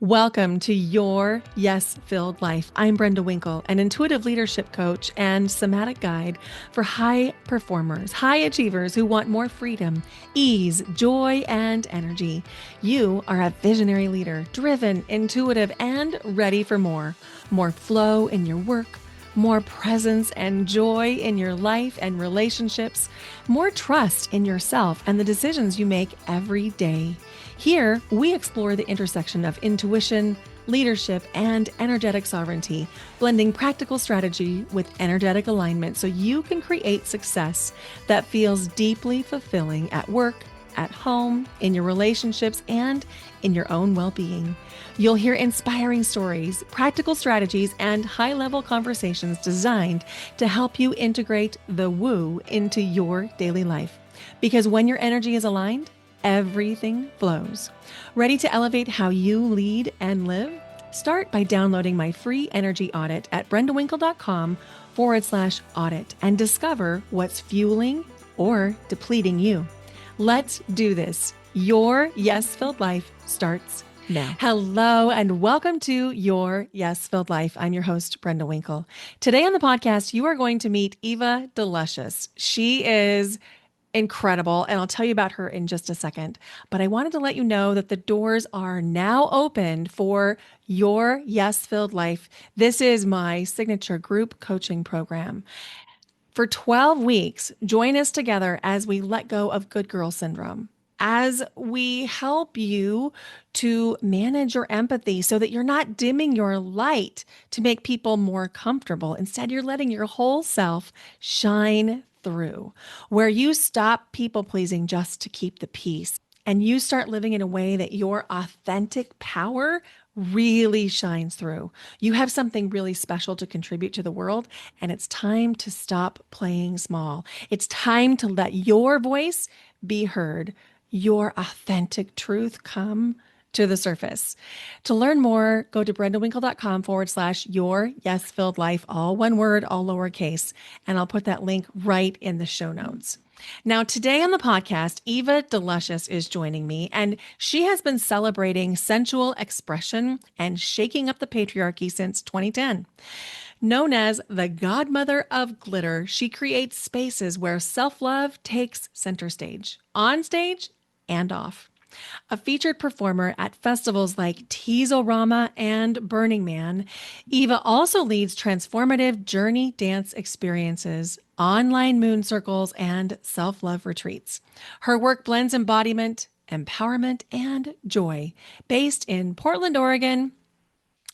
Welcome to Your Yes-Filled Life. I'm Brenda Winkle, an intuitive leadership coach and somatic guide for high performers, high achievers who want more freedom, ease, joy, and energy. You are a visionary leader, driven, intuitive, and ready for more. More flow in your work, more presence and joy in your life and relationships, more trust in yourself and the decisions you make every day. Here, we explore the intersection of intuition, leadership, and energetic sovereignty, blending practical strategy with energetic alignment so you can create success that feels deeply fulfilling at work, at home, in your relationships, and in your own well-being. You'll hear inspiring stories, practical strategies, and high-level conversations designed to help you integrate the woo into your daily life. Because when your energy is aligned, everything flows. Ready to elevate how you lead and live? Start by downloading my free energy audit at brendawinkle.com/audit and discover what's fueling or depleting you. Let's do this. Your yes-filled life starts now. Hello and welcome to Your Yes-Filled Life. I'm your host, Brenda Winkle. Today on the podcast, you are going to meet Eva D'Luscious. She is incredible, and I'll tell you about her in just a second. But I wanted to let you know that the doors are now open for Your Yes-Filled Life. This is my signature group coaching program. For 12 weeks, join us together as we let go of good girl syndrome, as we help you to manage your empathy so that you're not dimming your light to make people more comfortable. Instead, you're letting your whole self shine through, where you stop people pleasing just to keep the peace and you start living in a way that your authentic power really shines through. You have something really special to contribute to the world, and it's time to stop playing small. It's time to let your voice be heard, your authentic truth come to the surface. To learn more, go to brendawinkle.com/your yes-filled life, all one word, all lowercase, and I'll put that link right in the show notes. Now, today on the podcast, Eva Delicious is joining me, and she has been celebrating sensual expression and shaking up the patriarchy since 2010. Known as the Godmother of Glitter, she creates spaces where self-love takes center stage, on stage and off. A featured performer at festivals like Teasorama and Burning Man, Eva also leads transformative JourneyDance experiences, online moon circles, and self-love retreats. Her work blends embodiment, empowerment, and joy. Based in Portland, Oregon,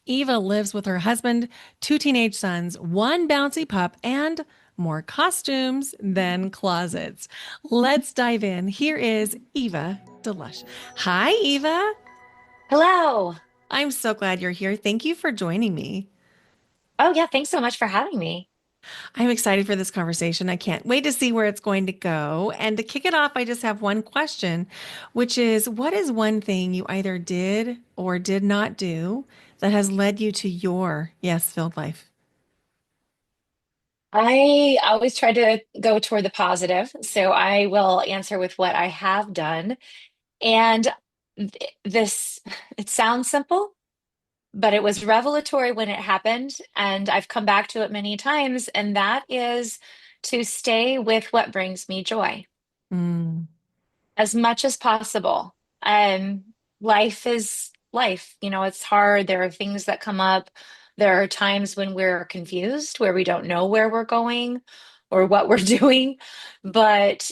Eva lives with her husband, two teenage sons, one bouncy pup, and more costumes than closets. Let's dive in. Here is Eva D'Luscious. Hi, Eva. Hello. I'm so glad you're here. Thank you for joining me. Oh, yeah. Thanks so much for having me. I'm excited for this conversation. I can't wait to see where it's going to go. And to kick it off, I just have one question, which is what is one thing you either did or did not do that has led you to your yes-filled life? I always try to go toward the positive, so I will answer with what I have done. And this, it sounds simple, but it was revelatory when it happened. And I've come back to it many times, and that is to stay with what brings me joy Mm, as much as possible. Life is life. It's hard. There are things that come up. There are times when we're confused, where we don't know where we're going or what we're doing. But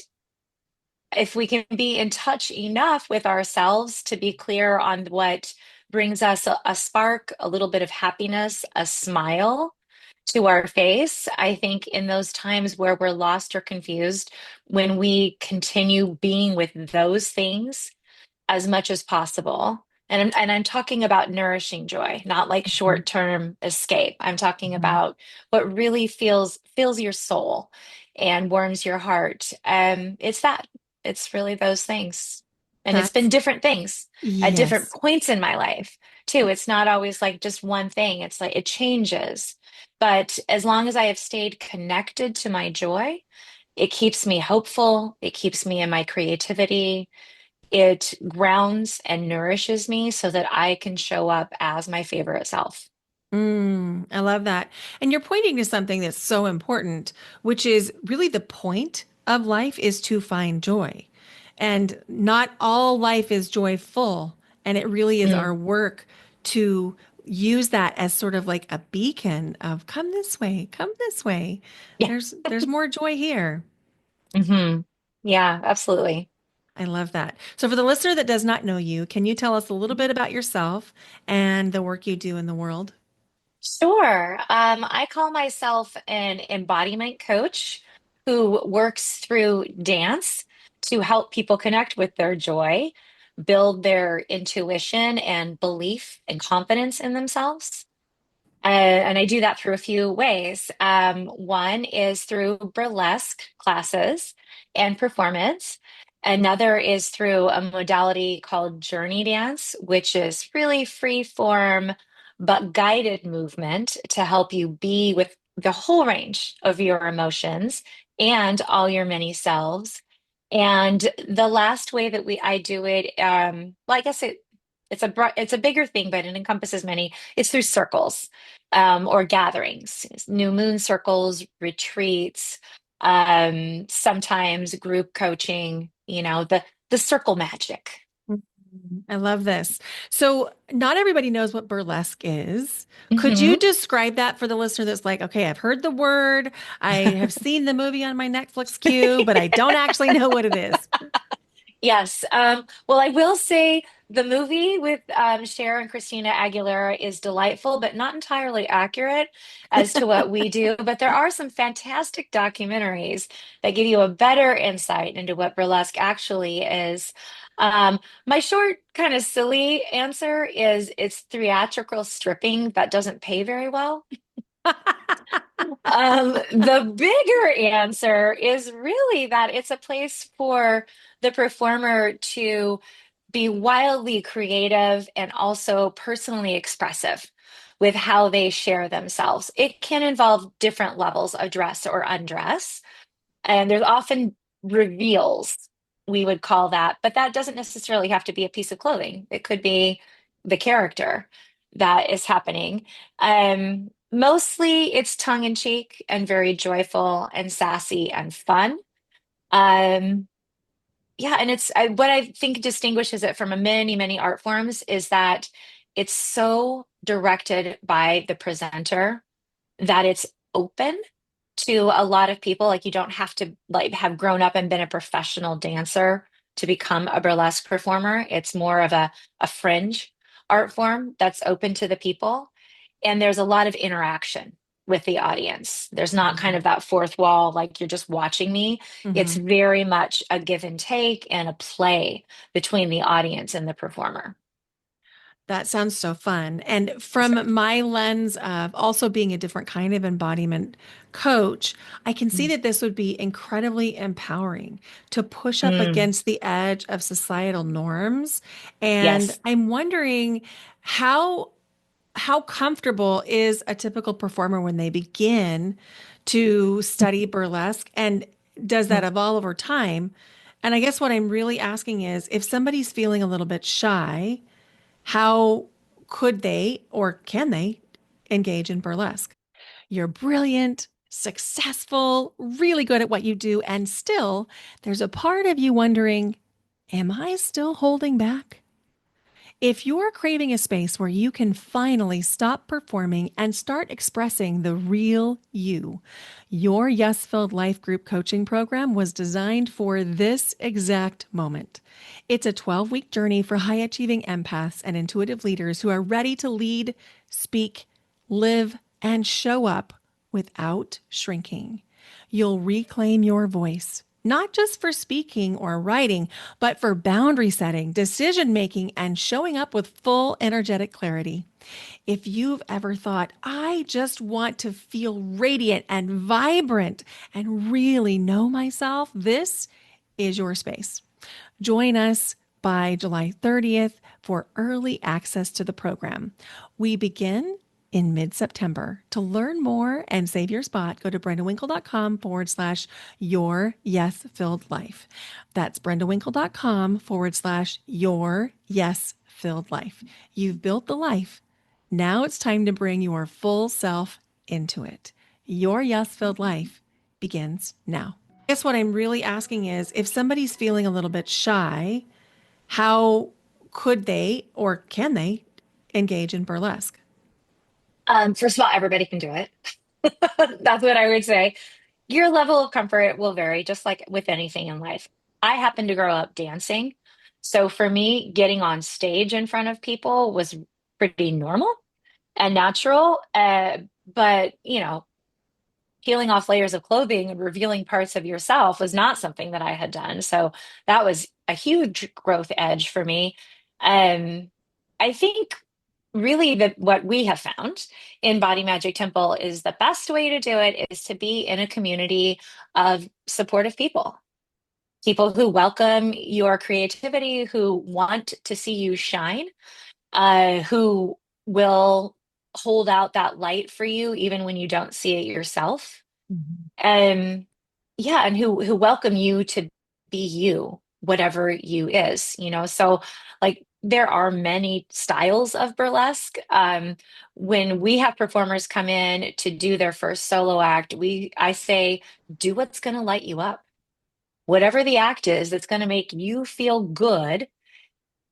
if we can be in touch enough with ourselves to be clear on what brings us a spark, a little bit of happiness, a smile to our face, I think in those times where we're lost or confused, when we continue being with those things as much as possible. And I'm talking about nourishing joy, not like mhm, short-term escape. I'm talking mhm. about what really fills your soul and warms your heart. It's that. It's really those things. And it's been That's different things at different yes. points in my life too. It's not always like just one thing. It's like it changes. But as long as I have stayed connected to my joy, it keeps me hopeful. It keeps me in my creativity it grounds and nourishes me so that I can show up as my favorite self. I love that. And you're pointing to something that's so important, which is really the point of life is to find joy. And not all life is joyful. And it really is our Mm, work to use that as sort of like a beacon of come this way, come this way. yeah. There's more joy here. Hmm. Yeah, absolutely. I love that. So for the listener that does not know you, can you tell us a little bit about yourself and the work you do in the world? Sure. I call myself an embodiment coach who works through dance to help people connect with their joy, build their intuition and belief and confidence in themselves. And I do that through a few ways. One is through burlesque classes and performance. Another is through a modality called JourneyDance, which is really free form but guided movement to help you be with the whole range of your emotions and all your many selves. And the last way that we I do it, well, I guess it's a bigger thing, but it encompasses many. It's through circles or gatherings, new moon circles, retreats, sometimes group coaching, the circle magic. I love this. So, not everybody knows what burlesque is. Could you Hmm. describe that for the listener that's like, okay, I've heard the word, I have seen the movie on my Netflix queue, but I don't actually know what it is? Yes. Well, I will say the movie with Cher and Christina Aguilera is delightful, but not entirely accurate as to what we do. But there are some fantastic documentaries that give you a better insight into what burlesque actually is. My short, kind of silly answer is it's theatrical stripping that doesn't pay very well. The bigger answer is really that it's a place for the performer to be wildly creative and also personally expressive with how they share themselves. It can involve different levels of dress or undress, and there's often reveals, we would call that, but that doesn't necessarily have to be a piece of clothing. It could be the character that is happening. Mostly it's tongue in cheek and very joyful and sassy and fun. Um, yeah, and what I think distinguishes it from a many art forms is that it's so directed by the presenter that it's open to a lot of people. Like you don't have to like have grown up and been a professional dancer to become a burlesque performer. It's more of a fringe art form that's open to the people. And there's a lot of interaction with the audience. There's not kind of that fourth wall, like you're just watching me. It's Mhm. very much a give and take and a play between the audience and the performer. That sounds so fun. And So, from my lens of also being a different kind of embodiment coach, I can see mm, that this would be incredibly empowering to push up mm, against the edge of societal norms. And yes. I'm wondering how how comfortable is a typical performer when they begin to study burlesque, and does that evolve over time? And I guess what I'm really asking is if somebody's feeling a little bit shy, how could they or can they engage in burlesque? You're brilliant, successful, really good at what you do, and still there's a part of you wondering, am I still holding back? If you're craving a space where you can finally stop performing and start expressing the real you, your Yes Filled Life Group Coaching Program was designed for this exact moment. It's a 12-week journey for high achieving empaths and intuitive leaders who are ready to lead, speak, live, and show up without shrinking. You'll reclaim your voice, not just for speaking or writing, but for boundary setting, decision making, and showing up with full energetic clarity. If you've ever thought, I just want to feel radiant and vibrant and really know myself, this is your space. Join us by July 30th for early access to the program. We begin in mid-September. To learn more and save your spot, go to brendawinkle.com/your yes filled life. That's brendawinkle.com/your yes filled life. You've built the life. Now it's time to bring your full self into it. Your yes filled life begins now. I guess what I'm really asking is if somebody's feeling a little bit shy, how could they or can they engage in burlesque? First of all, everybody can do it. That's what I would say. Your level of comfort will vary, just like with anything in life. I happen to grow up dancing. So for me, getting on stage in front of people was pretty normal and natural. But, peeling off layers of clothing and revealing parts of yourself was not something that I had done. So that was a huge growth edge for me. Um, I think really that what we have found in Body Magic Temple is the best way to do it is to be in a community of supportive people, people who welcome your creativity, who want to see you shine, who will hold out that light for you even when you don't see it yourself. Mhm. Um, yeah, and who welcome you to be you, whatever you is, So like there are many styles of burlesque. When we have performers come in to do their first solo act, I say, do what's gonna light you up. Whatever the act is that's gonna make you feel good,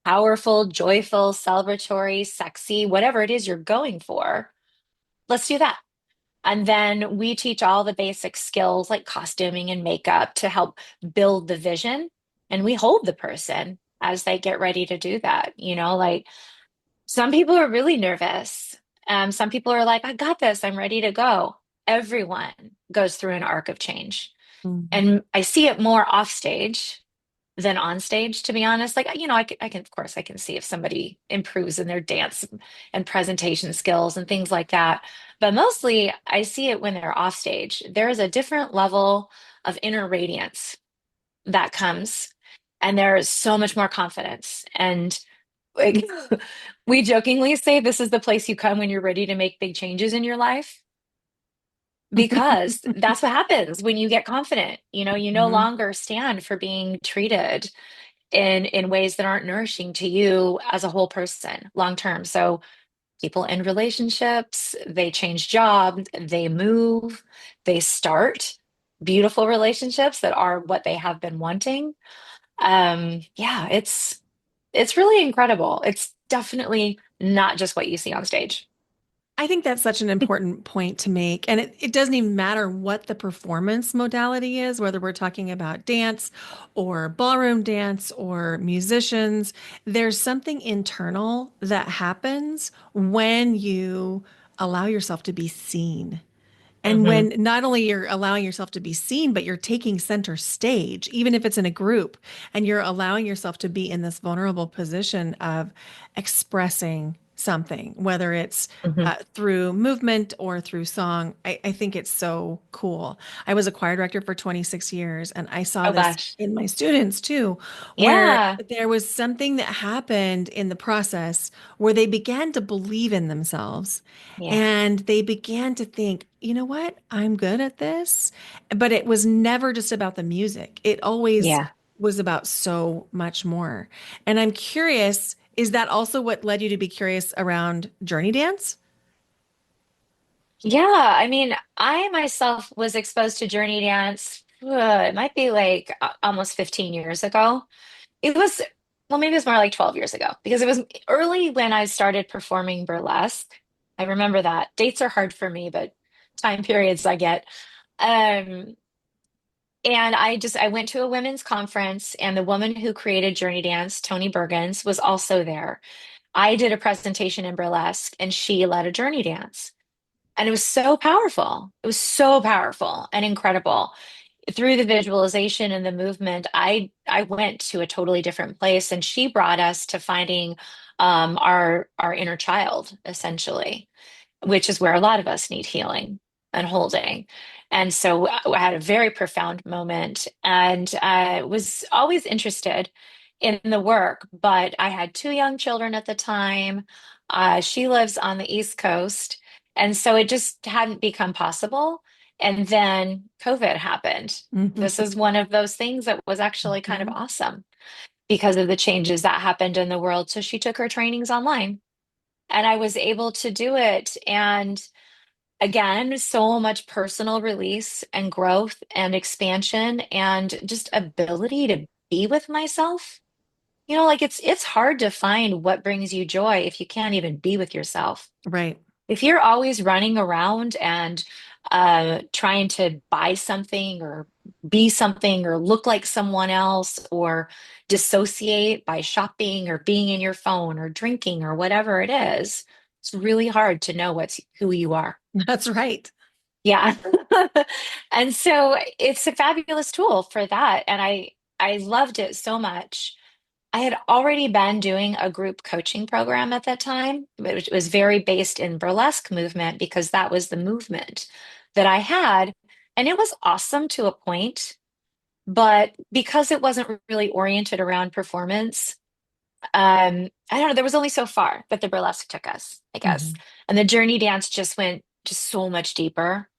powerful, joyful, celebratory, sexy, whatever it is you're going for, let's do that. And then we teach all the basic skills like costuming and makeup to help build the vision. And we hold the person as they get ready to do that. Like some people are really nervous. Some people are like, I got this, I'm ready to go. Everyone goes through an arc of change. Mhm. And I see it more off stage than on stage, to be honest. Like, of course, I can see if somebody improves in their dance and presentation skills and things like that. But mostly, I see it when they're off stage. There is a different level of inner radiance that comes, and there is so much more confidence. And like, we jokingly say this is the place you come when you're ready to make big changes in your life. Because that's what happens when you get confident. You no Mhm. longer stand for being treated in ways that aren't nourishing to you as a whole person long term. So people in relationships, they change jobs, they move, they start beautiful relationships that are what they have been wanting. Yeah, it's really incredible. It's definitely not just what you see on stage. I think that's such an important point to make. And it doesn't even matter what the performance modality is, whether we're talking about dance or ballroom dance or musicians. There's something internal that happens when you allow yourself to be seen. And Hmm. when not only you're allowing yourself to be seen, but you're taking center stage, even if it's in a group, and you're allowing yourself to be in this vulnerable position of expressing something, whether it's Hmm. through movement or through song. I think it's so cool. I was a choir director for 26 years, and I saw Oh this gosh. in my students too, where Yeah. there was something that happened in the process where they began to believe in themselves Yeah. and they began to think, you know what? I'm good at this. But it was never just about the music. It always Yeah. was about so much more. And I'm curious, is that also what led you to be curious around JourneyDance? Yeah, I mean, I myself was exposed to JourneyDance, it might be like almost 15 years ago. It was, well, maybe it was more like 12 years ago because it was early when I started performing burlesque. I remember that. Dates are hard for me, but time periods I get. Um, and I went to a women's conference, and the woman who created JourneyDance, Tony Bergens, was also there. I did a presentation in burlesque, and she led a journey dance. And it was so powerful. It was so powerful and incredible. Through the visualization and the movement, I went to a totally different place, and she brought us to finding our inner child, essentially, which is where a lot of us need healing and holding. And so I had a very profound moment, and I was always interested in the work, but I had two young children at the time. She lives on the East Coast. And so it just hadn't become possible. And then COVID happened. This Mhm. is one of those things that was actually kind of Mhm. awesome because of the changes that happened in the world. So she took her trainings online and I was able to do it. And again, so much personal release and growth and expansion and just ability to be with myself. Like it's hard to find what brings you joy if you can't even be with yourself. Right. If you're always running around and trying to buy something or be something or look like someone else or dissociate by shopping or being in your phone or drinking or whatever it is, it's really hard to know who you are. That's right. Yeah. And so it's a fabulous tool for that. And I loved it so much. I had already been doing a group coaching program at that time, which was very based in burlesque movement because that was the movement that I had. And it was awesome to a point, but because it wasn't really oriented around performance, I don't know, there was only so far that the burlesque took us, I guess. Mhm. And the journey dance just went just so much deeper.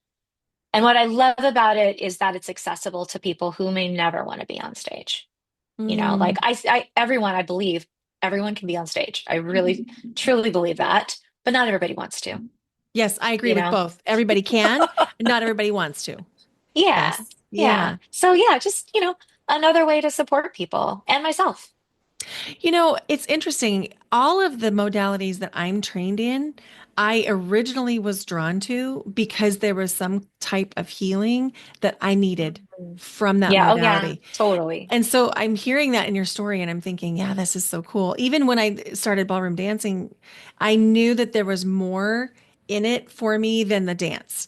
And what I love about it is that it's accessible to people who may never want to be on stage. Like Mm. everyone, I believe everyone can be on stage. I really, truly believe that, but not everybody wants to, Yes, I agree you with know? both. Everybody can, not everybody wants to. Yeah. Yes. Yeah. Yeah. So yeah, just, another way to support people and myself. It's interesting. All of the modalities that I'm trained in, I originally was drawn to because there was some type of healing that I needed Mhm. from that Yeah. Oh yeah, modality. totally. And so I'm hearing that in your story and I'm thinking, yeah, this is so cool. Even when I started ballroom dancing, I knew that there was more in it for me than the dance.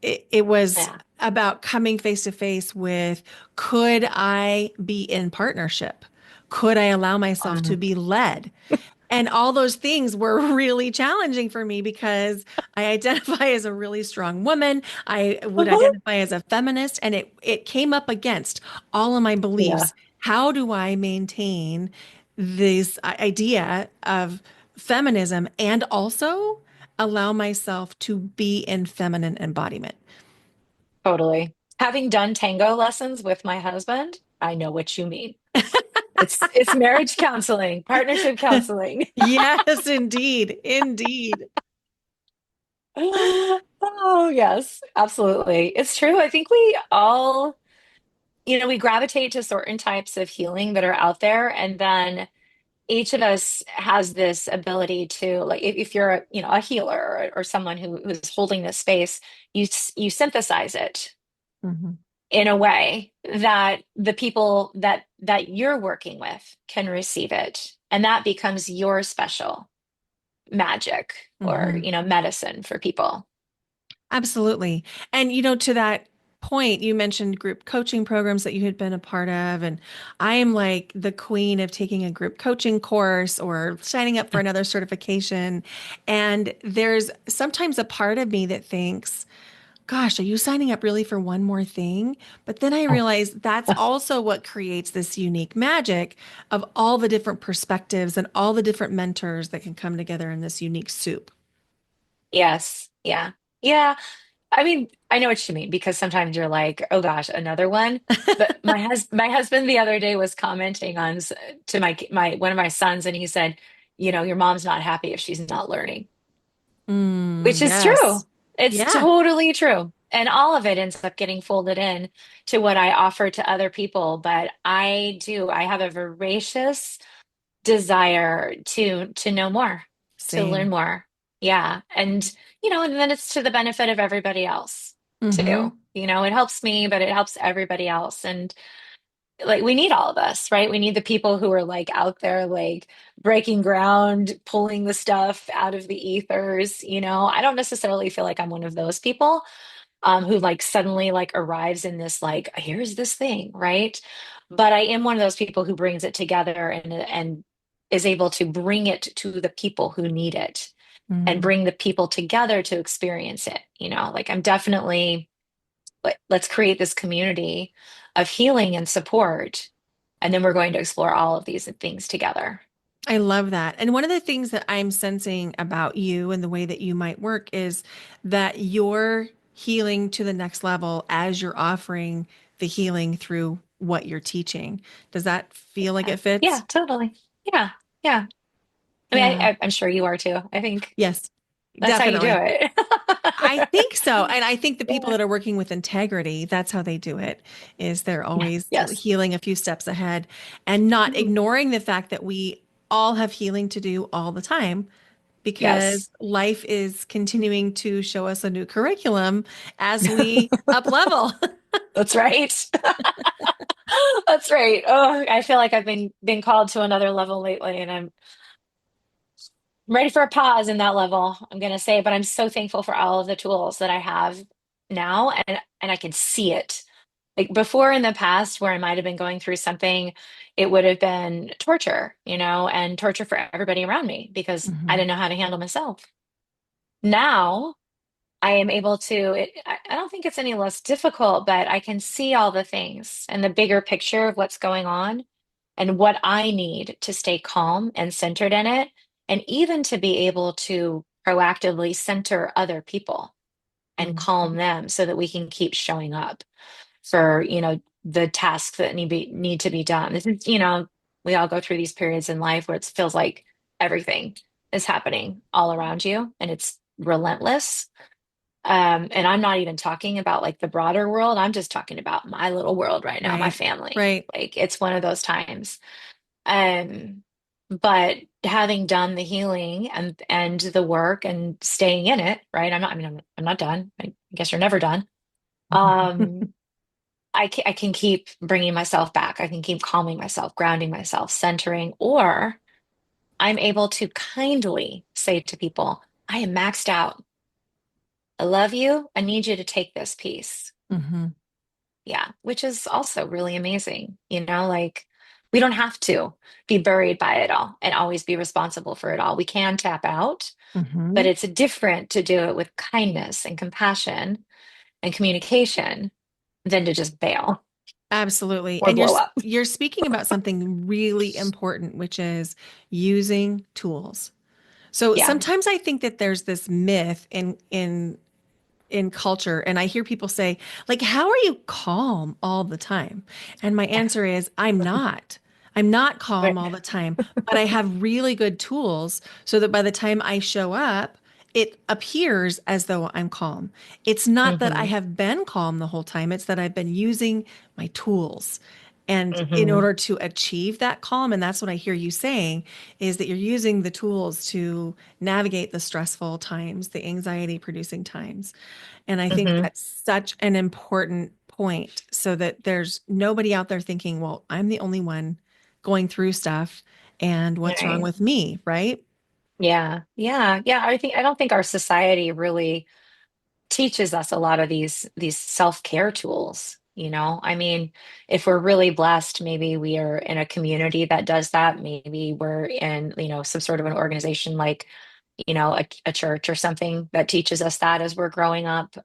It was Yeah. about coming face to face with, could I be in partnership? Could I allow myself to Um, be led? And all those things were really challenging for me because I identify as a really strong woman. I would uh-huh. identify as a feminist, and it came up against all of my Yeah, beliefs. How do I maintain this idea of feminism and also allow myself to be in feminine embodiment? totally. Having done tango lessons with my husband, I know what you mean. It's marriage counseling, partnership counseling. Yes, indeed. Indeed. Oh, yes, absolutely. It's true. I think we all, we gravitate to certain types of healing that are out there, and then each of us has this ability to, like, if you're a healer or someone who's holding this space, you synthesize it Mhm. in a way that the people that you're working with can receive it, and that becomes your special magic or Mhm. medicine for people. Absolutely. And to that point, you mentioned group coaching programs that you had been a part of. And I am like the queen of taking a group coaching course or signing up for another certification. And there's sometimes a part of me that thinks, gosh, are you signing up really for one more thing? But then I realize that's also what creates this unique magic of all the different perspectives and all the different mentors that can come together in this unique soup. Yes. Yeah. Yeah. I mean, I know what you mean because sometimes you're like, oh gosh, another one. But my husband the other day was commenting on to my one of my sons, and he said, your mom's not happy if she's not learning, which is true. Yes. It's Yeah. totally true. And all of it ends up getting folded in to what I offer to other people. But I have a voracious desire to know more, to learn Same. more. Yeah. And then it's to the benefit of everybody else too. Hmm. It helps me, but it helps everybody else. And like we need all of us, right? We need the people who are like out there like breaking ground, pulling the stuff out of the ethers. I don't necessarily feel like I'm one of those people who like suddenly like arrives in this like here's this thing, right? But I am one of those people who brings it together and is able to bring it to the people who need it and Hmm. bring the people together to experience it. Like I'm definitely let's create this community of healing and support, and then we're going to explore all of these things together. I love that. And one of the things that I'm sensing about you and the way that you might work is that you're healing to the next level as you're offering the healing through what you're teaching. Does that feel like Yeah, it fits? yeah, totally. Yeah, yeah. I mean, Yeah. I'm sure you are too. I think Yes, that's how you do definitely. it. I think so. And I think the people Yeah. that are working with integrity, that's how they do it, is they're Yeah. always Yes. healing a few steps ahead and not Mhm. ignoring the fact that we all have healing to do all the time because Yes. life is continuing to show us a new curriculum as we up level. That's right. That's right. Oh, I feel like I've been called to another level lately, and I'm ready for a pause in that level, I'm gonna say, but I'm so thankful for all of the tools that I have now, and I can see it. Like before in the past, where I might have been going through something, it would have been torture, and torture for everybody around me because I Mhm. didn't know how to handle myself. Now I am able to, I don't think it's any less difficult, but I can see all the things and the bigger picture of what's going on and what I need to stay calm and centered in it, and even to be able to proactively center other people and calm Mhm. them so that we can keep showing up for, the tasks that need to be done. This is, we all go through these periods in life where it feels like everything is happening all around you and it's relentless. And I'm not even talking about like the broader world. I'm just talking about my little world right now, my Right. family. Right. Like it's one of those times. Um, but having done the healing and the work and staying in it, right? I'm not done. I guess you're never done. Um, I can keep bringing myself back. I can keep calming myself, grounding myself, centering, or I'm able to kindly say to people, I am maxed out. I love you. I need you to take this piece. Mhm. Yeah, which is also really amazing. Like we don't have to be buried by it all and always be responsible for it all. We can tap out, but Mhm. it's different to do it with kindness and compassion and communication than to just bail Absolutely. or And blow up. you're speaking about something really important, which is using tools. So Yeah. sometimes I think that there's this myth in culture, and I hear people say, like, how are you calm all the time? And my answer is, I'm not. I'm not calm Right. all the time, but I have really good tools so that by the time I show up, it appears as though I'm calm. It's not that I Hmm. have been calm the whole time, it's that I've been using my tools. And in Hmm. order to achieve that calm, and that's what I hear you saying, is that you're using the tools to navigate the stressful times, the anxiety producing times. And I think Hmm. that's such an important point so that there's nobody out there thinking, well, I'm the only one going through stuff and what's wrong Right. with me, right? Yeah. Yeah. Yeah. I don't think our society really teaches us a lot of these self-care tools. I mean, if we're really blessed, maybe we are in a community that does that. Maybe we're in, some sort of an organization like, a church or something that teaches us that as we're growing up.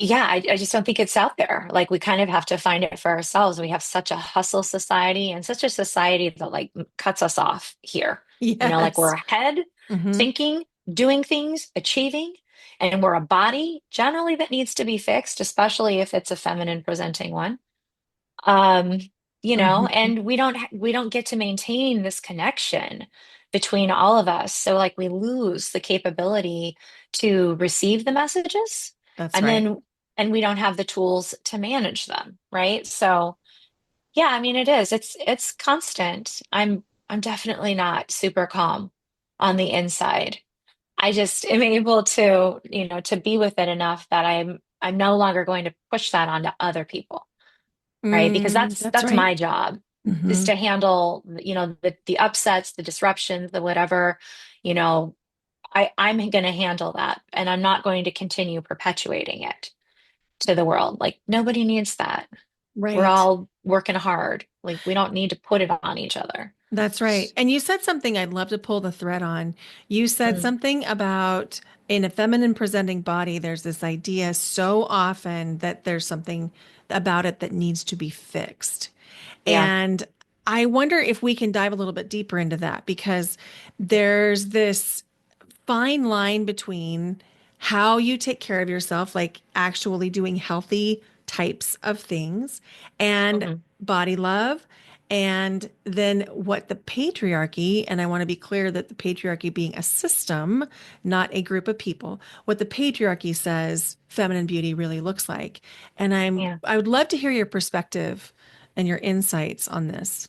Yeah, I just don't think it's out there. Like we kind of have to find it for ourselves. We have such a hustle society and such a society that like cuts us off here. Like we're Yes. ahead, Hmm. thinking, doing things, achieving, and we're a body generally that needs to be fixed, especially if it's a feminine presenting one. um Hmm. and we don't get to maintain this connection between all of us, so like we lose the capability to receive the messages, That's and right. then and we don't have the tools to manage them, right? So yeah, I mean it's constant. I'm definitely not super calm on the inside. I just am able to to be with it enough that I'm no longer going to push that onto other people, right? Because That's that's right. my job, is Hmm. to handle, the upsets, the disruptions, the whatever, you know, I'm going to handle that, and I'm not going to continue perpetuating it to the world. Like nobody needs that. We're Right. all working hard. Like we don't need to put it on each other. That's right. And you said something I'd love to pull the thread on. You said Mm, something about in a feminine presenting body, there's this idea so often that there's something about it that needs to be fixed. yeah. And I wonder if we can dive a little bit deeper into that because there's this fine line between how you take care of yourself, like actually doing healthy types of things, and Mhm. body love. And then what the patriarchy, and I want to be clear that the patriarchy being a system, not a group of people, what the patriarchy says feminine beauty really looks like. And Yeah. I would love to hear your perspective and your insights on this.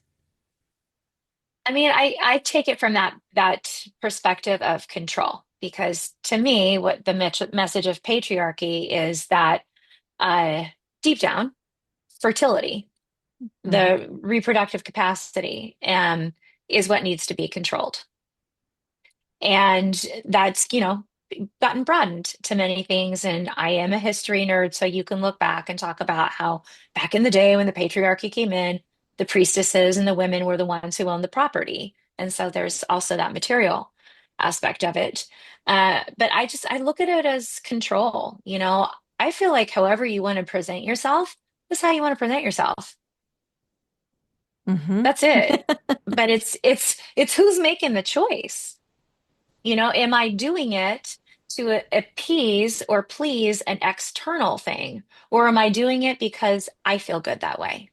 I mean, I take it from that perspective of control because to me, what the message of patriarchy is that uh, deep down, fertility, Mhm. the reproductive capacity, is what needs to be controlled. And that's, gotten broadened to many things. And I am a history nerd, so you can look back and talk about how back in the day when the patriarchy came in, the priestesses and the women were the ones who owned the property. And so there's also that material aspect of it. But I look at it as control. I feel like however you want to present yourself is how you want to present yourself. Mhm. That's it. But it's who's making the choice. Am I doing it to appease or please an external thing? Or am I doing it because I feel good that way?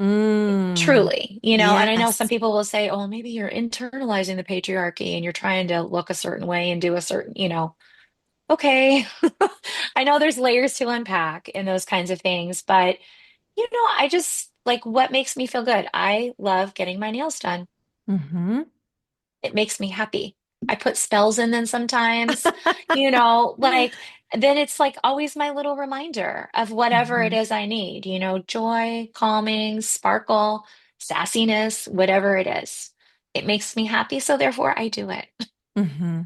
Mm. Truly, and I know some Yes. people will say, oh, maybe you're internalizing the patriarchy and you're trying to look a certain way and do a certain, okay. I know there's layers to unpack in those kinds of things, but, I just like what makes me feel good. I love getting my nails done. Hmm. It makes me happy. I put spells in them sometimes, like then it's like always my little reminder of whatever it Hmm. is I need, joy, calming, sparkle, sassiness, whatever it is. It makes me happy, so therefore I do it. Hmm.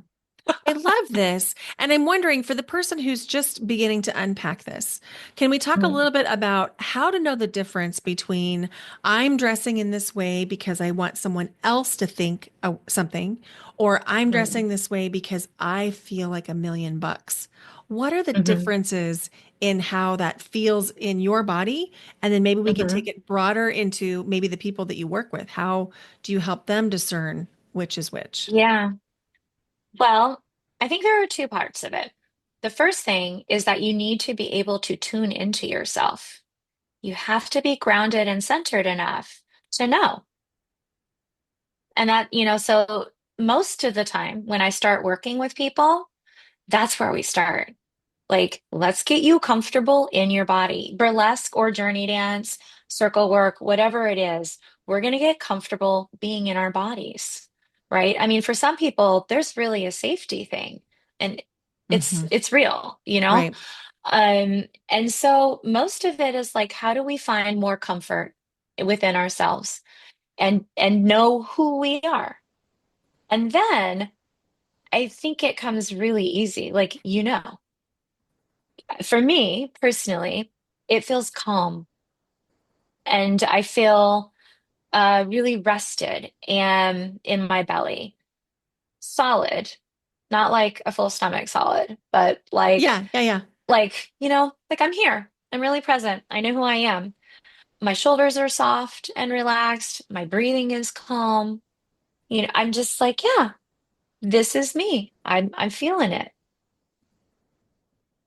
I love this. And I'm wondering for the person who's just beginning to unpack this, can we talk a Mm, little bit about how to know the difference between I'm dressing in this way because I want someone else to think something, or I'm mm, dressing this way because I feel like $1 million? What are the mhm, differences in how that feels in your body? And then maybe we can take mhm. it broader into maybe the people that you work with. How do you help them discern which is which? Yeah. Well, I think there are two parts of it. The first thing is that you need to be able to tune into yourself. You have to be grounded and centered enough to know. And that, so most of the time when I start working with people, that's where we start. Like, let's get you comfortable in your body. Burlesque or journey dance, circle work, whatever it is, we're going to get comfortable being in our bodies, right? I mean, for some people, there's really a safety thing and Hmm. it's real, Right. And so most of it is like, how do we find more comfort within ourselves and know who we are? And then I think it comes really easy. Like, for me personally, it feels calm and I feel really rested and in my belly, solid, not like a full stomach solid, but like, Yeah, yeah, yeah. like I'm here. I'm really present. I know who I am. My shoulders are soft and relaxed. My breathing is calm. I'm just like, yeah, this is me. I'm feeling it.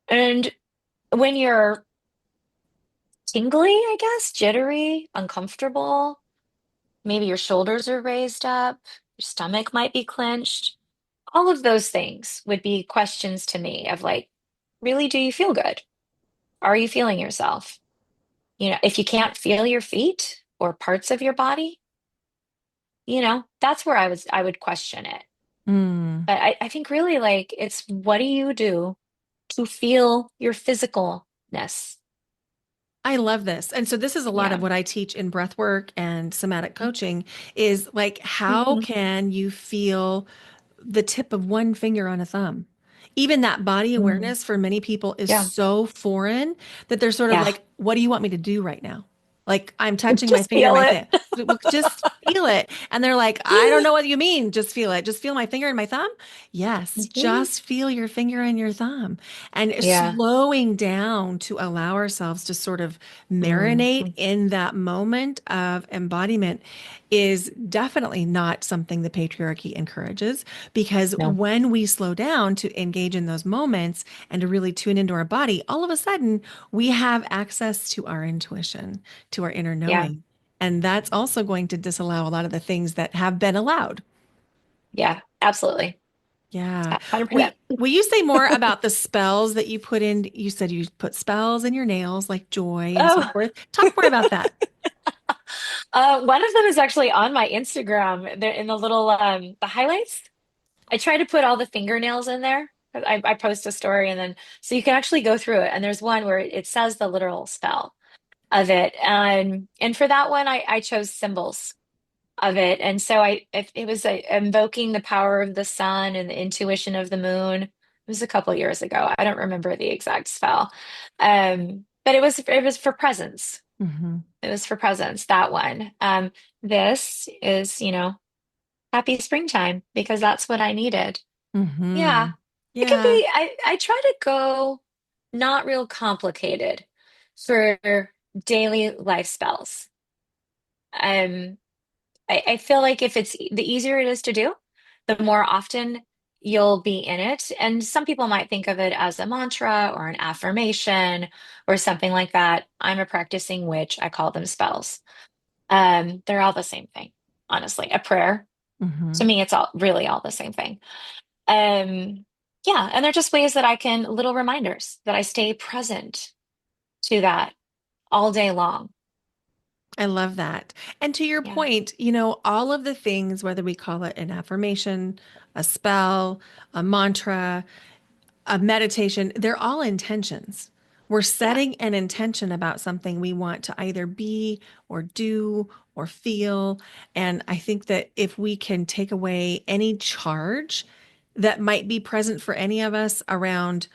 And when you're tingly, I guess, jittery, uncomfortable, maybe your shoulders are raised up, your stomach might be clenched. All of those things would be questions to me of like, really, do you feel good? Are you feeling yourself? If you can't feel your feet or parts of your body, that's where I would question it. Mm, But I think really like it's what do you do to feel your physicalness? I love this. And so this is a lot of Yeah. what I teach in breath work and somatic coaching is like, how Mhm. can you feel the tip of one finger on a thumb? Even that body Mm. awareness for many people is Yeah. so foreign that they're sort of Yeah. like, what do you want me to do right now? Like I'm touching my Just finger, feel my it. thumb. just feel it. And they're like, I don't know what you mean. Just feel it. Just feel my finger and my thumb. Yes, Mhm. just feel your finger and your thumb. And Yeah. slowing down to allow ourselves to sort of marinate Mhm. in that moment of embodiment is definitely not something the patriarchy encourages, because No. when we slow down to engage in those moments and to really tune into our body, all of a sudden we have access to our intuition, to our inner Yeah. knowing. And that's also going to disallow a lot of the things that have been allowed. Yeah. Absolutely. Yeah. We 100%. will you say more about the spells that you put in? You said you put spells in your nails like joy and so Oh, forth. Talk more about that. one of them is actually on my Instagram. They're in the little the highlights. I try to put all the fingernails in there. I post a story and then so you can actually go through it. And there's one where it says the literal spell of it. And for that one, I chose symbols of it. And so it was invoking the power of the sun and the intuition of the moon. It was a couple years ago. I don't remember the exact spell. But it was for presence. Hmm. It was for presence, that one. This is, happy springtime because that's what I needed. Yeah. Hmm. It can Yeah. be, I try to go not real complicated for daily life spells. Um, I feel like if the easier it is to do, the more often you'll be in it. And some people might think of it as a mantra or an affirmation or something like that. I'm a practicing witch. I call them spells. They're all the same thing, honestly. A prayer, to Hmm. me, it's all really all the same thing. Um, yeah, and they're just ways that I can, little reminders that I stay present to that all day long. I love that. And to your Yeah, point, all of the things, whether we call it an affirmation, a spell, a mantra, a meditation, they're all intentions. We're yeah, setting an intention about something we want to either be or do or feel. And I think that if we can take away any charge that might be present for any of us around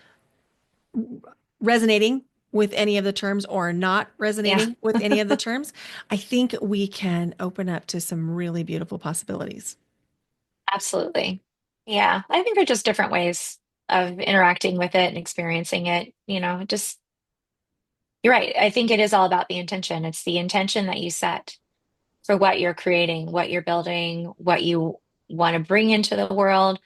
resonating with any of the terms or not yeah, resonating with any of the terms, I think we can open up to some really beautiful possibilities. absolutely. Yeah, I think they're just different ways of interacting with it and experiencing it. Just you're right. I think it is all about the intention. It's the intention that you set for what you're creating, what you're building, what you want to bring into the world,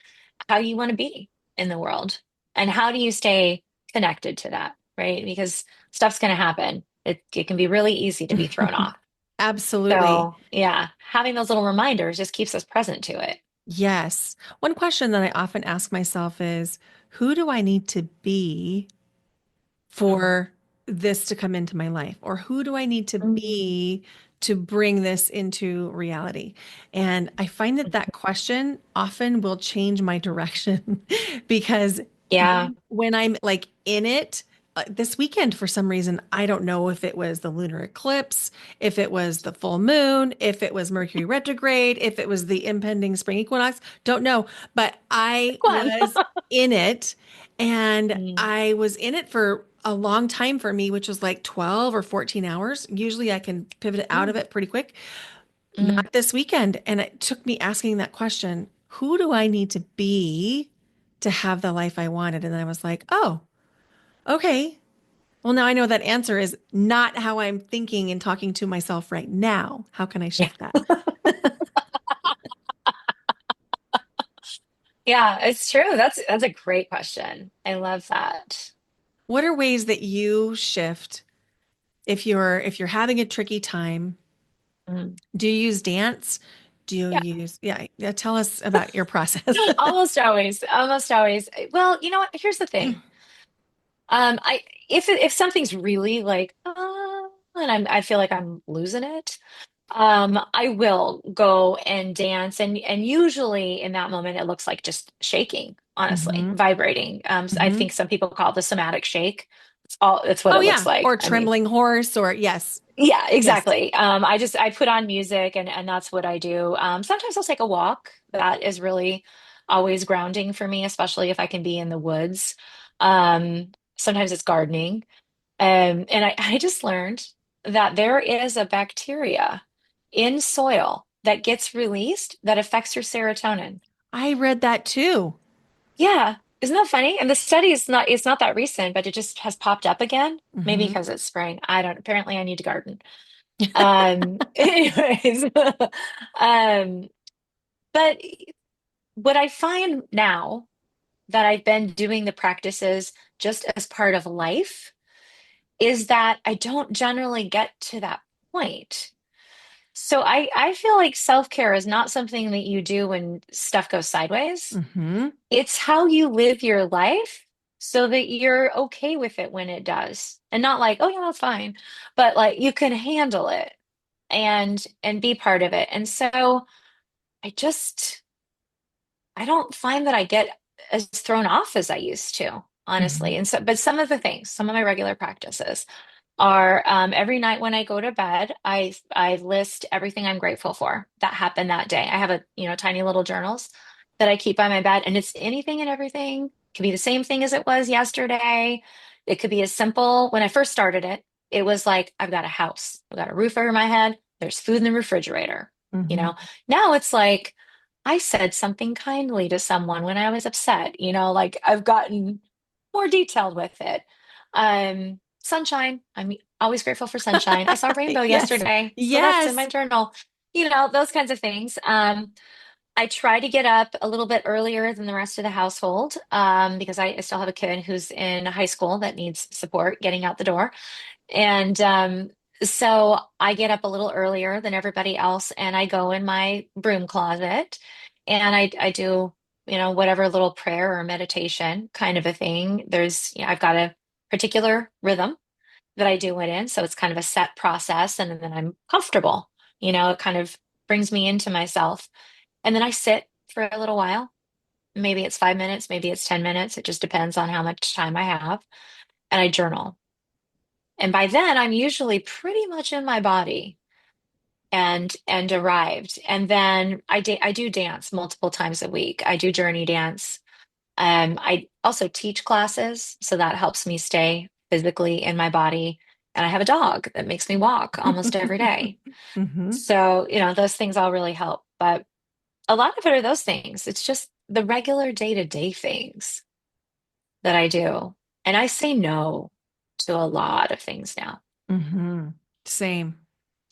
how you want to be in the world, and how do you stay connected to that, right? Because stuff's going to happen. It can be really easy to be thrown off. Absolutely. So, yeah, having those little reminders just keeps us present to it. Yes. One question that I often ask myself is, who do I need to be Mm. for this to come into my life? Or who do I need to Mm. be to bring this into reality? And I find that that question often will change my direction because Yeah, when I'm like in it, this weekend, for some reason, I don't know if it was the lunar eclipse, if it was the full moon, if it was Mercury retrograde, if it was the impending spring equinox, don't know. But I go on. was in it, and Mm. I was in it for a long time for me, which was like 12 or 14 hours. Usually I can pivot out of Mm. it pretty quick. Mm. Not this weekend. And it took me asking that question, who do I need to be to have the life I wanted? And then I was like, oh, okay. Well, now I know that answer is not how I'm thinking and talking to myself right now. How can I Yeah. shift that? Yeah, it's true. That's a great question. I love that. What are ways that you shift if you're having a tricky time? Mm. Do you use dance? Do you Yeah. use, yeah, tell us about your process. Almost always, almost always. Well, you know what? Here's the thing. I if something's really like, and I feel like I'm losing it, I will go and dance, and usually in that moment it looks like just shaking, honestly, Hmm. vibrating. So I Hmm. think some people call it the somatic shake. It's what Oh it looks yeah, like. or I mean, trembling horse, or yes, yeah, yes. exactly. I put on music and that's what I do. Sometimes I'll take a walk. That is really always grounding for me, especially if I can be in the woods. Sometimes it's gardening. And I just learned that there is a bacteria in soil that gets released that affects your serotonin. I read that too. Yeah. Isn't that funny? And the study is not, it's not that recent, but it just has popped up again. Maybe Hmm. because it's spring. I don't, apparently I need to garden. Anyways, um, but what I find now that I've been doing the practices just as part of life is that I don't generally get to that point. So I feel like self-care is not something that you do when stuff goes sideways. Hmm. It's how you live your life so that you're okay with it when it does. And not like, oh yeah, that's fine, but like you can handle it and be part of it. And so I just I don't find that I get as thrown off as I used to, honestly. Hmm. And so, but some of the things, some of my regular practices are every night when I go to bed, I list everything I'm grateful for that happened that day. I have a, tiny little journals that I keep by my bed, and it's anything and everything. It could be the same thing as it was yesterday. It could be as simple. When I first started it, it was like, I've got a house, I've got a roof over my head, there's food in the refrigerator. You Hmm. know, now it's like I said something kindly to someone when I was upset, like I've gotten more detailed with it. Sunshine. I'm always grateful for sunshine. I saw a rainbow Yes. yesterday, so that's in my Yes. journal. Those kinds of things. I try to get up a little bit earlier than the rest of the household because I still have a kid who's in high school that needs support getting out the door. And so I get up a little earlier than everybody else and I go in my broom closet and I do, whatever little prayer or meditation kind of a thing. I've got a particular rhythm that I do it in. So it's kind of a set process and then I'm comfortable. It kind of brings me into myself. And then I sit for a little while. Maybe it's 5 minutes, maybe it's 10 minutes. It just depends on how much time I have. And I journal. And by then I'm usually pretty much in my body and arrived. And then I do dance multiple times a week. I do journey dance. I also teach classes, so that helps me stay physically in my body. And I have a dog that makes me walk almost every day. Hmm. So, those things all really help. But a lot of it are those things. It's just the regular day-to-day things that I do. And I say no to a lot of things now. Hmm. Same.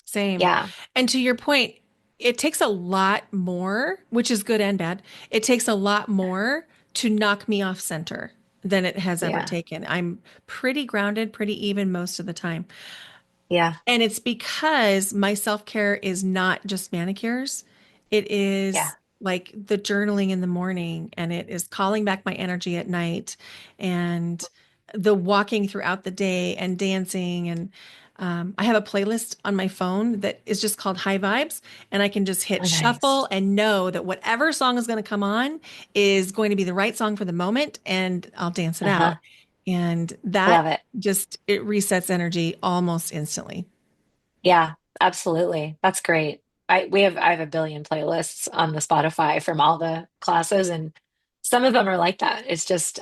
Same. Yeah. And to your point, it takes a lot more, which is good and bad. It takes a lot more to knock me off center than it has ever Yeah. taken. I'm pretty grounded, pretty even most of the time. Yeah. And it's because my self-care is not just manicures. It Yeah. is like the journaling in the morning, and it is calling back my energy at night, and the walking throughout the day and dancing. And I have a playlist on my phone that is just called High Vibes, and I can just hit Oh, nice. shuffle and know that whatever song is going to come on is going to be the right song for the moment, and I'll dance it out. Uh-huh. And that Love it. just it resets energy almost instantly. Yeah, absolutely. That's great. I have a billion playlists on the Spotify from all the classes and some of them are like that. It's just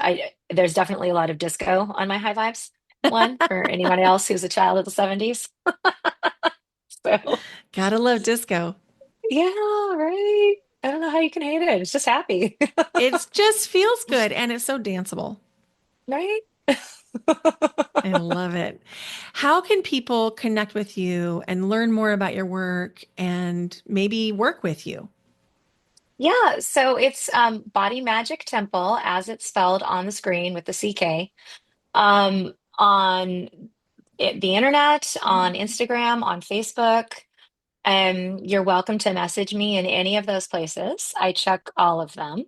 there's definitely a lot of disco on my High Vibes one for anyone else who's a child of the 70s. So Gotta love disco. yeah, right. I don't know how you can hate it. It's just happy. It just feels good and it's so danceable. Right? I love it. How can people connect with you and learn more about your work and maybe work with you? Yeah, so it's Body Magic Temple as it's spelled on the screen with the CK. On the internet, on Instagram, on Facebook. You're welcome to message me in any of those places. I check all of them.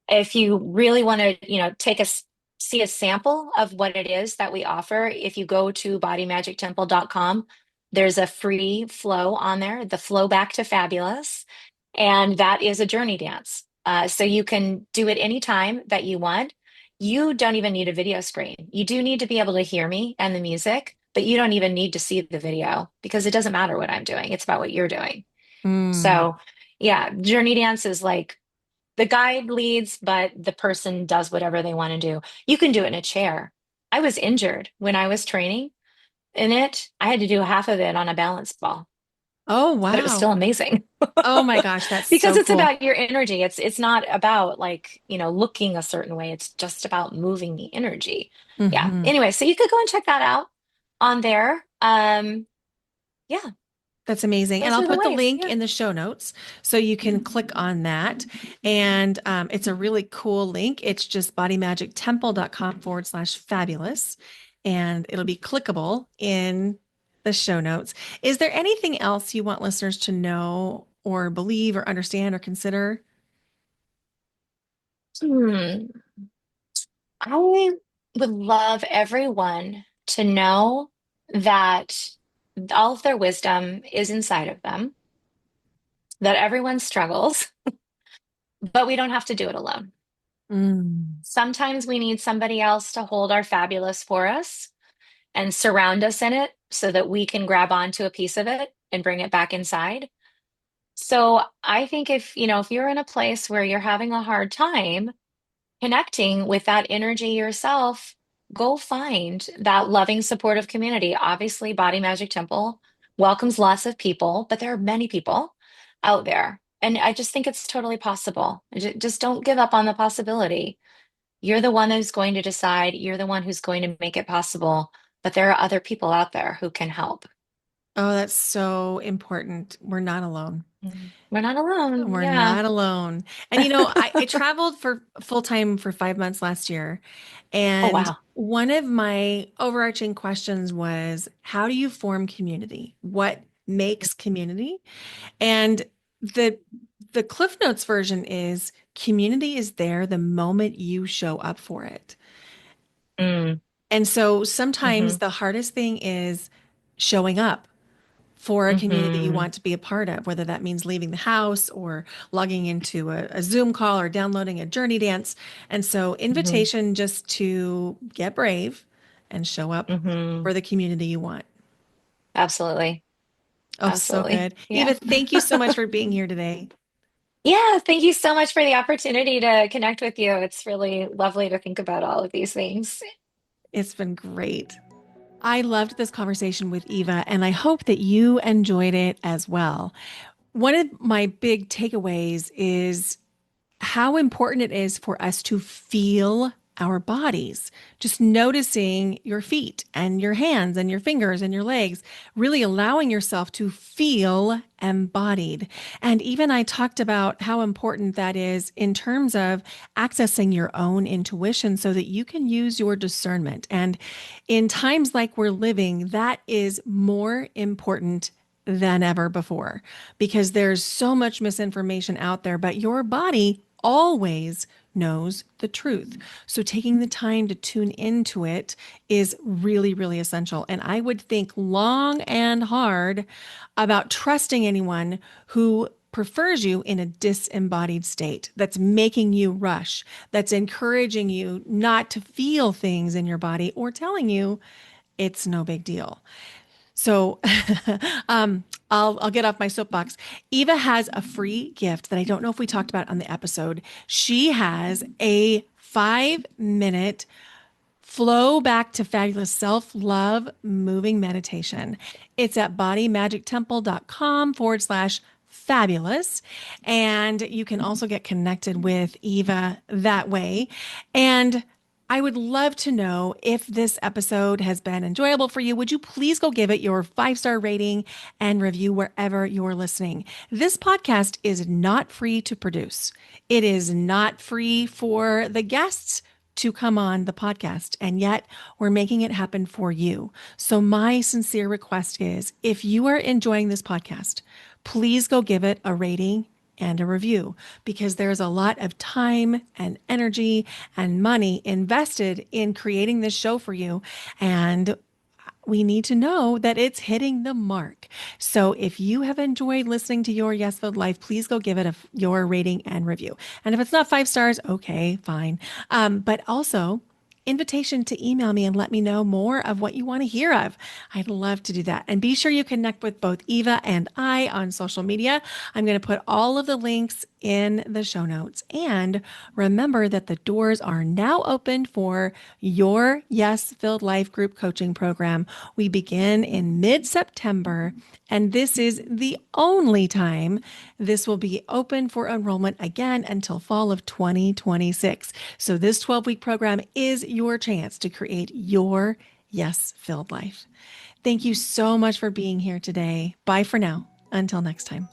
If you really want to, see a sample of what it is that we offer, if you go to bodymagictemple.com, there's a free flow on there, the flow back to fabulous, and that is a journey dance. So you can do it anytime that you want. You don't even need a video screen. You do need to be able to hear me and the music, but you don't even need to see the video because it doesn't matter what I'm doing. It's about what you're doing. Mm. So, yeah, journey dance is like the guide leads, but the person does whatever they want to do. You can do it in a chair. I was injured when I was training in it. I had to do half of it on a balance ball. Oh, but it was wow. still amazing. Oh my gosh, that's Because so it's cool. about your energy. It's not about like, looking a certain way. It's just about moving the energy. Yeah. Hmm. Anyway, so you could go and check that out on there. Yeah, That's amazing. And those I'll are the put the ways. link Yeah. in the show notes so you can click on that. And it's a really cool link. It's just bodymagictemple.com/fabulous. And it'll be clickable in the show notes. Is there anything else you want listeners to know or believe or understand or consider? Hmm. I would love everyone to know that all of their wisdom is inside of them, that everyone struggles, but we don't have to do it alone. Mm. Sometimes we need somebody else to hold our fabulous for us and surround us in it so that we can grab onto a piece of it and bring it back inside. So I think if you're in a place where you're having a hard time connecting with that energy yourself, go find that loving, supportive community. Obviously, Body Magic Temple welcomes lots of people, but there are many people out there. And I just think it's totally possible. Just don't give up on the possibility. You're the one who's going to decide, you're the one who's going to make it possible, but there are other people out there who can help. Oh, that's so important. We're not alone. We're not alone. We're Yeah. not alone. And I traveled for full time for 5 months last year. Oh, And wow. one of my overarching questions was, how do you form community? What makes community? And the the Cliff Notes version is community is there the moment you show up for it. Mm, And so sometimes hmm the hardest thing is showing up for a community you hmm want to be a part of, whether that means leaving the house or logging into a Zoom call or downloading a JourneyDance. And so, hmm invitation just to get brave and show up hmm for the community you want. Absolutely. Oh, so Absolutely. good. Yeah. Eva, thank you so much for being here today. Yeah. Thank you so much for the opportunity to connect with you. It's really lovely to think about all of these things. It's been great. I loved this conversation with Eva, and I hope that you enjoyed it as well. One of my big takeaways is how important it is for us to feel our bodies. Just noticing your feet and your hands and your fingers and your legs, really allowing yourself to feel embodied. And even I talked about how important that is in terms of accessing your own intuition so that you can use your discernment. And in times like we're living, that is more important than ever before because there's so much misinformation out there, but your body always knows the truth. So taking the time to tune into it is really, really essential. And I would think long and hard about trusting anyone who prefers you in a disembodied state, that's making you rush, that's encouraging you not to feel things in your body or telling you it's no big deal. So I'll get off my soapbox. Eva has a free gift that I don't know if we talked about on the episode. She has a 5 minute flow back to fabulous self-love moving meditation. It's at bodymagictemple.com/fabulous. And you can also get connected with Eva that way. And I would love to know if this episode has been enjoyable for you. Would you please go give it your 5-star rating and review wherever you're listening? This podcast is not free to produce. It is not free for the guests to come on the podcast, and yet we're making it happen for you. So, my sincere request is if you are enjoying this podcast, please go give it a rating and a review because there's a lot of time and energy and money invested in creating this show for you. And we need to know that it's hitting the mark. So if you have enjoyed listening to your Yes Filled Life, please go give it your rating and review. And if it's not 5 stars, okay, fine. But also, invitation to email me and let me know more of what you want to hear of. I'd love to do that. And be sure you connect with both Eva and I on social media. I'm going to put all of the links in the show notes. And remember that the doors are now open for your Yes Filled Life group coaching program. We begin in mid-September, and this is the only time this will be open for enrollment again until fall of 2026. So this 12-week program is your chance to create your Yes Filled Life. Thank you so much for being here today. Bye for now. Until next time.